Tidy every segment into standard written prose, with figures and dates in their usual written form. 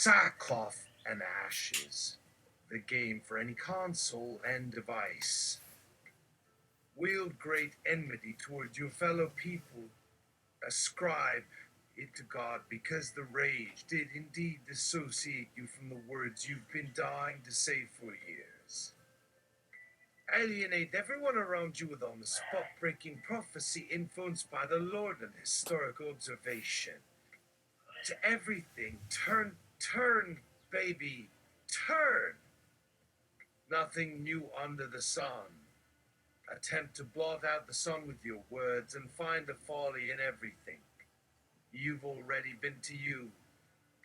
Sackcloth and Ashes, the game for any console and device. Wield great enmity towards your fellow people. Ascribe it to God because the rage did indeed dissociate you from the words you've been dying to say for years. Alienate everyone around you with on-the-spot breaking prophecy influenced by the Lord and historical observation. To everything, turn, baby, turn. Nothing new under the sun. Attempt to blot out the sun with your words and find the folly in everything. You've already been to you,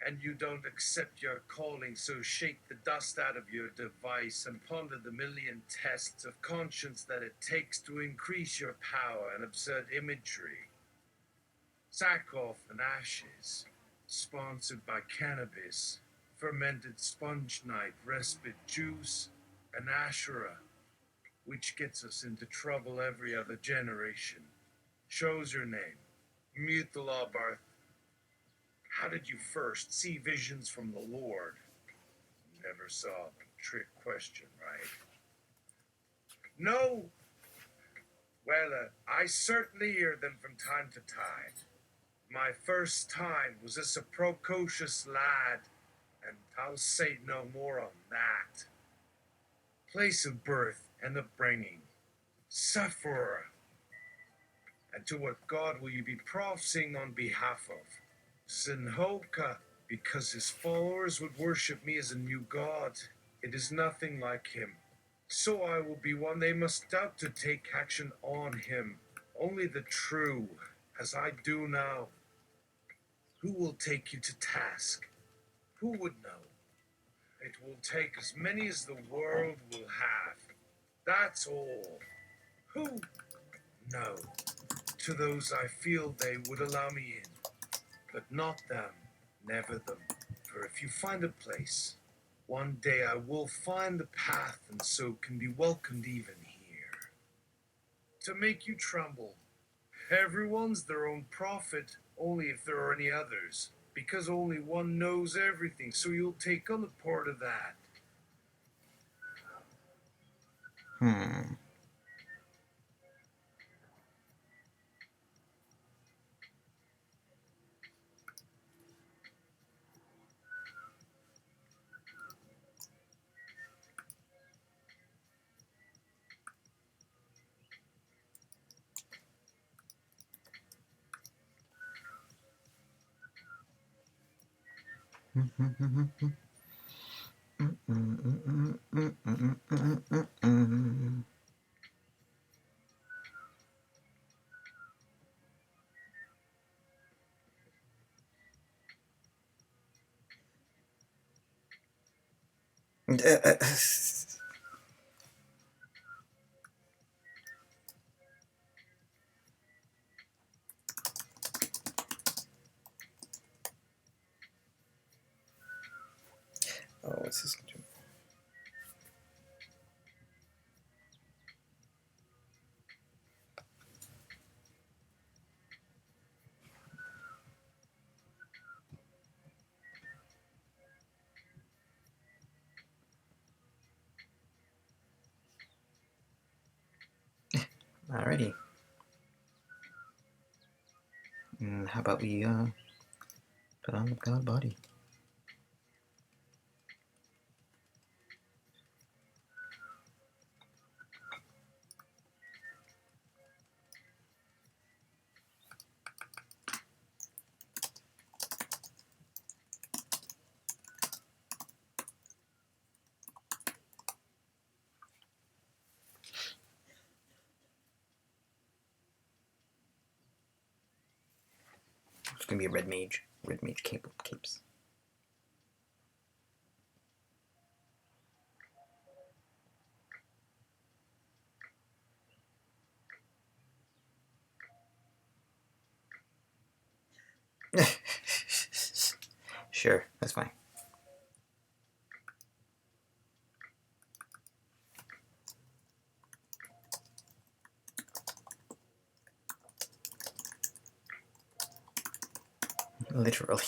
and you don't accept your calling, so shake the dust out of your device and ponder the million tests of conscience that it takes to increase your power and absurd imagery. Sackcloth and Ashes, sponsored by cannabis, fermented sponge night, respite juice, and Asherah, which gets us into trouble every other generation. Shows your name. Mute the law, Barth. How did you first see visions from the Lord? Never saw a trick question, right? No! Well, I certainly hear them from time to time. My first time was as a precocious lad, and I'll say no more on that. Place of birth and upbringing. Sufferer. And to what God will you be prophesying on behalf of? Zinhoka, because his followers would worship me as a new god. It is nothing like him. So I will be one they must doubt to take action on him. Only the true, as I do now. Who will take you to task? Who would know? It will take as many as the world will have. That's all. Who? No. To those I feel they would allow me in. But not them, never them. For if you find a place, one day I will find the path, and so can be welcomed even here. To make you tremble. Everyone's their own prophet, only if there are any others. Because only one knows everything, so you'll take on the part of that. Oh, what's this? Alrighty. How about we put on the god body? It's gonna be a red mage. Red mage capes. Sure, that's fine. Literally.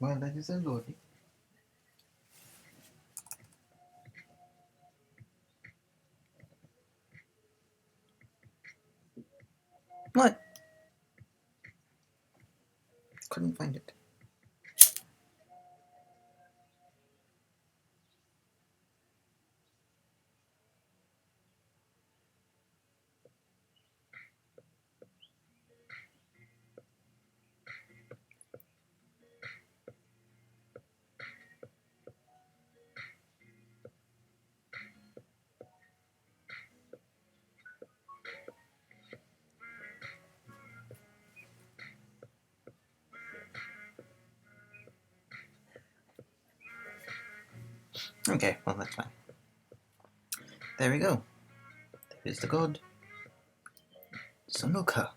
Well, that is unloading. What? Couldn't find it. Okay, well, that's fine. There we go. There's the god. Sonoka.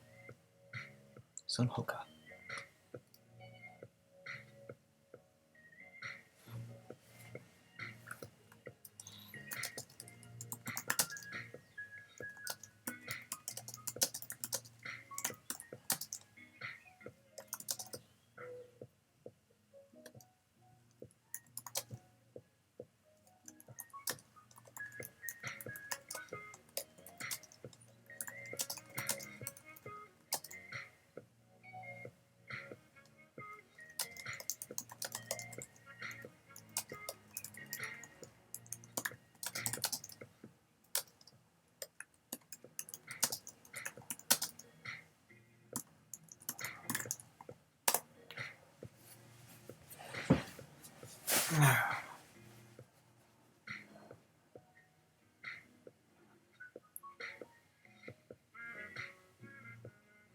Sonhoka.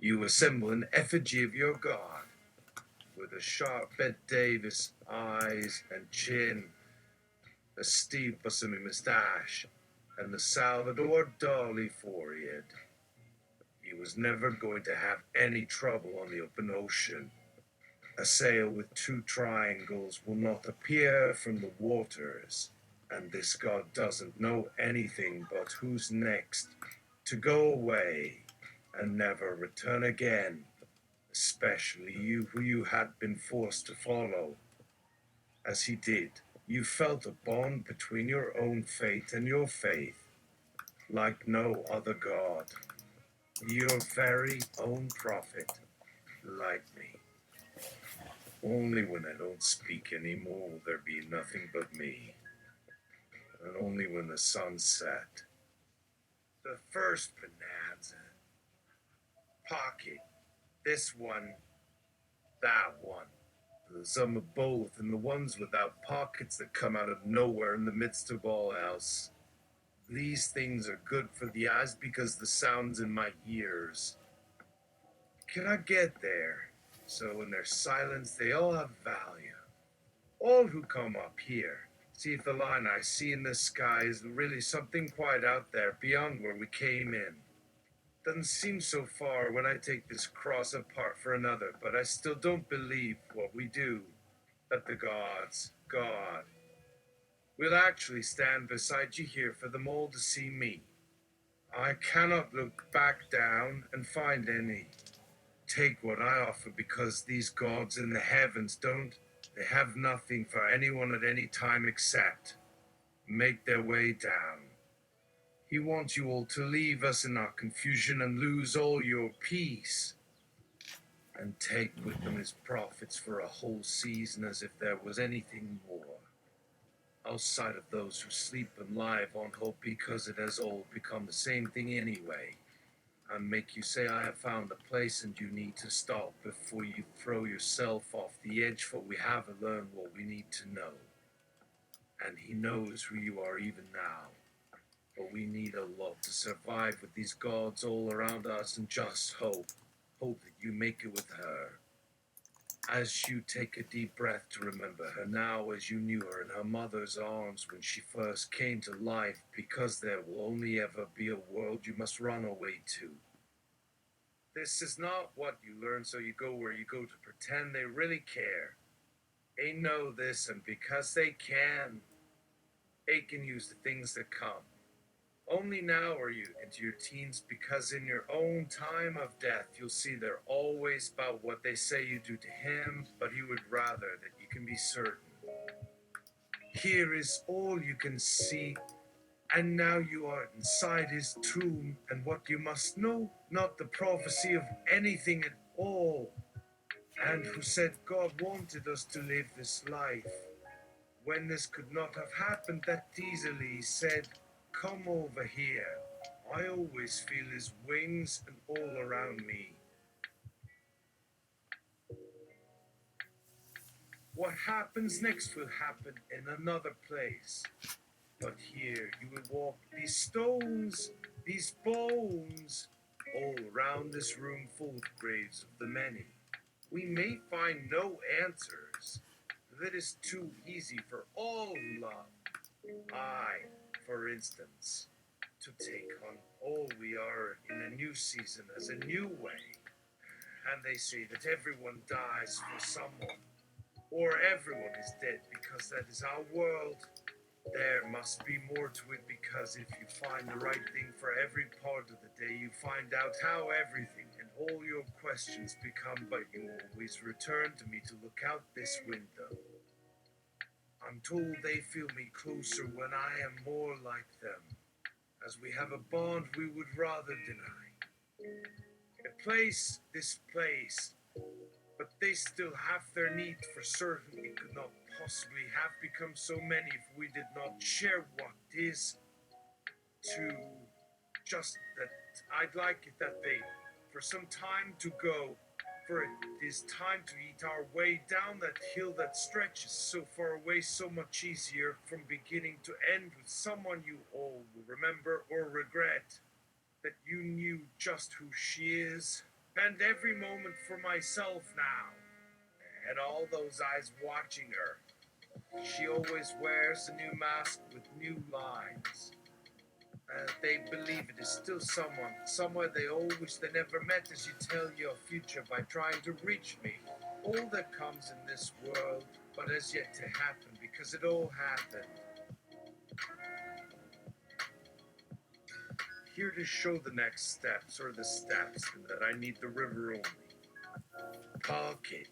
You assemble an effigy of your god, with a sharp Bette Davis eyes and chin, a Steve Buscemi moustache, and the Salvador Dali forehead. He was never going to have any trouble on the open ocean. A sail with two triangles will not appear from the waters, and this god doesn't know anything but who's next to go away and never return again, especially you who you had been forced to follow. As he did, you felt a bond between your own fate and your faith, like no other god. Your very own prophet, like me. Only when I don't speak anymore will there be nothing but me. And only when the sun set. The first bonanza. Pocket. This one. That one. Some of both, and the ones without pockets that come out of nowhere in the midst of all else. These things are good for the eyes because the sound's in my ears. Can I get there? So in their silence they all have value. All who come up here, see if the line I see in the sky is really something quite out there beyond where we came in. Doesn't seem so far when I take this cross apart for another, but I still don't believe what we do. That the gods, God, will actually stand beside you here for them all to see me. I cannot look back down and find any. Take what I offer because these gods in the heavens don't. They have nothing for anyone at any time except make their way down. He wants you all to leave us in our confusion and lose all your peace, and take with them his prophets for a whole season as if there was anything more. Outside of those who sleep and lie on hope because it has all become the same thing anyway. And make you say I have found a place and you need to stop before you throw yourself off the edge, for we have learned what we need to know. And he knows who you are even now. But we need a lot to survive with these gods all around us, and just hope that you make it with her. As you take a deep breath to remember her now as you knew her in her mother's arms when she first came to life, because there will only ever be a world you must run away to. This is not what you learn, so you go where you go to pretend they really care. They know this, and because they can use the things that come. Only now are you into your teens because in your own time of death you'll see they're always about what they say you do to him, but he would rather that you can be certain. Here is all you can see, and now you are inside his tomb, and what you must know, not the prophecy of anything at all, and who said God wanted us to live this life. When this could not have happened that easily, he said, "Come over here." I always feel his wings and all around me. What happens next will happen in another place. But here you will walk these stones, these bones, all around this room full of graves of the many. We may find no answers. That is too easy for all who love. I, for instance, to take on all we are in a new season as a new way. And they say that everyone dies for someone, or everyone is dead because that is our world. There must be more to it because if you find the right thing for every part of the day, you find out how everything and all your questions become, but you always return to me to look out this window. I'm told they feel me closer when I am more like them, as we have a bond we would rather deny. A place, this place, but they still have their need for certain. It could not possibly have become so many if we did not share what is to just that I'd like it that they for some time to go, for it is time to eat our way down that hill that stretches so far away, so much easier from beginning to end with someone you all will remember or regret, that you knew just who she is, and every moment for myself now, and all those eyes watching her. She always wears a new mask with new lines. They believe it is still someone, somewhere they all wish they never met, as you tell your future by trying to reach me. All that comes in this world, but has yet to happen, because it all happened. Here to show the next steps, or the steps, and that I need the river only. Pocket.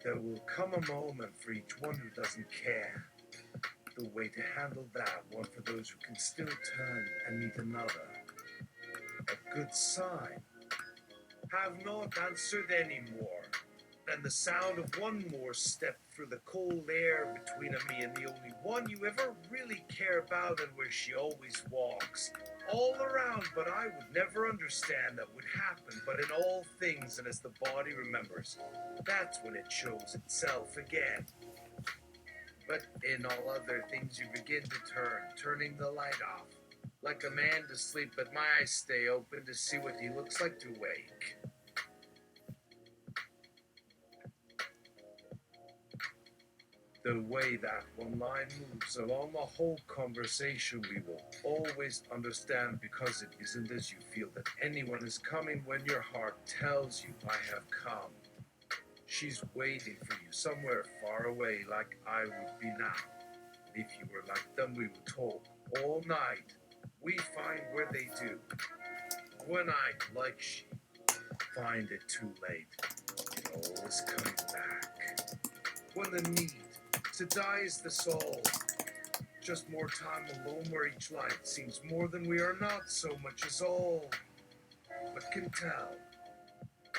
There will come a moment for each one who doesn't care. The way to handle that, one for those who can still turn and meet another. A good sign. Have not answered any more than the sound of one more step through the cold air between me and the only one you ever really care about, and where she always walks. All around, but I would never understand that would happen, but in all things, and as the body remembers, that's when it shows itself again. But in all other things you begin to turning the light off. Like a man to sleep, but my eyes stay open to see what he looks like to wake. The way that one line moves along the whole conversation, we will always understand, because it isn't as you feel that anyone is coming when your heart tells you, I have come. She's waiting for you somewhere far away, like I would be now. If you were like them, we would talk all night. We find where they do. When I, like she, find it too late, it all is coming back. When the need to die is the soul, just more time alone where each light seems more than we are not so much as all, but can tell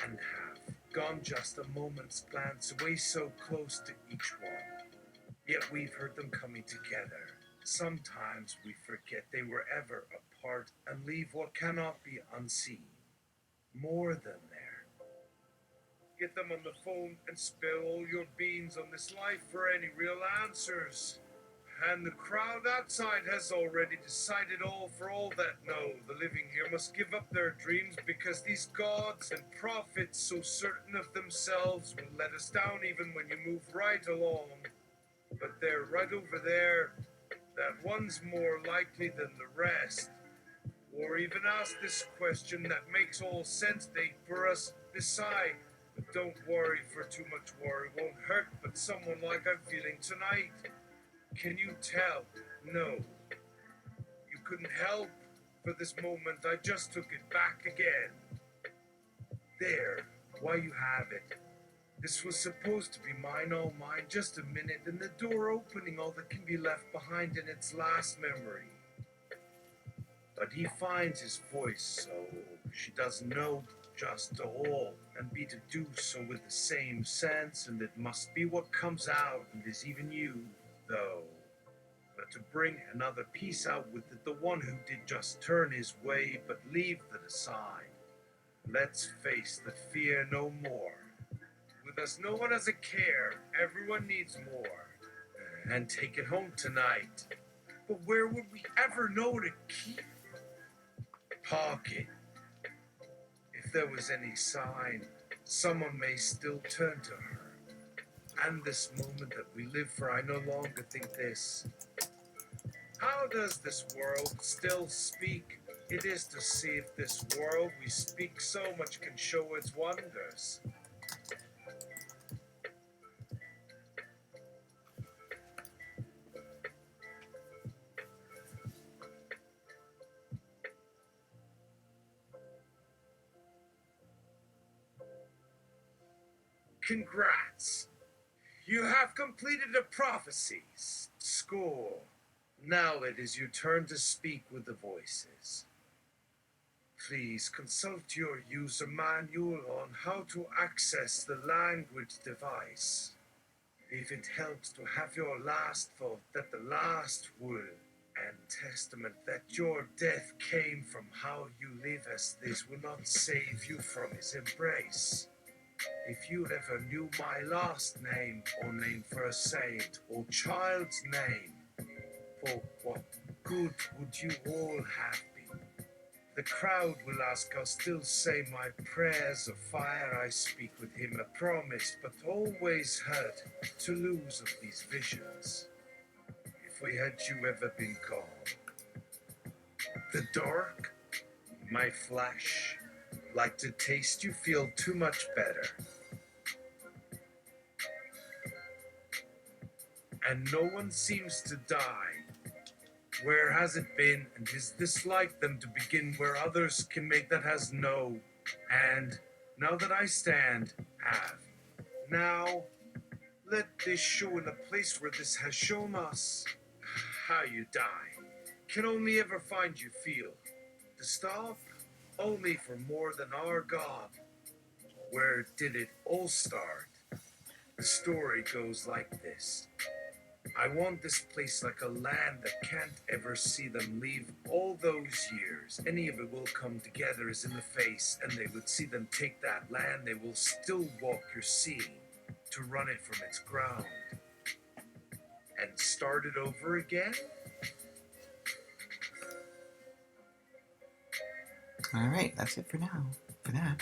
and have gone just a moment's glance away, so close to each one. Yet we've heard them coming together. Sometimes we forget they were ever apart and leave what cannot be unseen. More than there. Get them on the phone and spill all your beans on this life for any real answers. And the crowd outside has already decided all, for all that know. The living here must give up their dreams, because these gods and prophets, so certain of themselves, will let us down even when you move right along. But they're right over there. That one's more likely than the rest. Or even ask this question that makes all sense. They for us decide. But don't worry, for too much worry won't hurt, but someone like I'm feeling tonight. Can you tell? No. You couldn't help. For this moment, I just took it back again. There, why you have it. This was supposed to be mine, all mine, just a minute, and the door opening all that can be left behind in its last memory. But he finds his voice, so she doesn't know just all, and be to do so with the same sense, and it must be what comes out, and is even you, though. But to bring another piece out with it, the one who did just turn his way, but leave that aside. Let's face the fear no more. With us, no one has a care. Everyone needs more. And take it home tonight. But where would we ever know to keep? Pocket. If there was any sign, someone may still turn to her. And this moment that we live for, I no longer think this. How does this world still speak? It is to see if this world we speak so much can show its wonders. Congrats! You have completed a prophecies. Score. Now it is your turn to speak with the voices. Please consult your user manual on how to access the language device. If it helps to have your last thought that the last word and testament that your death came from how you live as this will not save you from his embrace. If you ever knew my last name, or name for a saint, or child's name, for what good would you all have been? The crowd will ask, I'll still say my prayers of fire, I speak with him a promise, but always hurt to lose of these visions. If we had you ever been gone, the dark, my flesh, like to taste you feel too much better. And no one seems to die. Where has it been, and is this like them to begin where others can make that has no? And now that I stand, have. Now, let this show in a place where this has shown us how you die. Can only ever find you feel. To stop, only for more than our God. Where did it all start? The story goes like this. I want this place like a land that can't ever see them leave all those years. Any of it will come together as in the face, and they would see them take that land. They will still walk your sea to run it from its ground and start it over again. Alright, that's it for now. For that.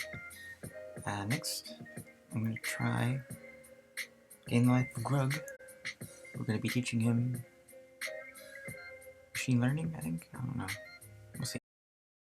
Next, I'm going to try Gain the Life of Grug. We're going to be teaching him machine learning, I think? I don't know.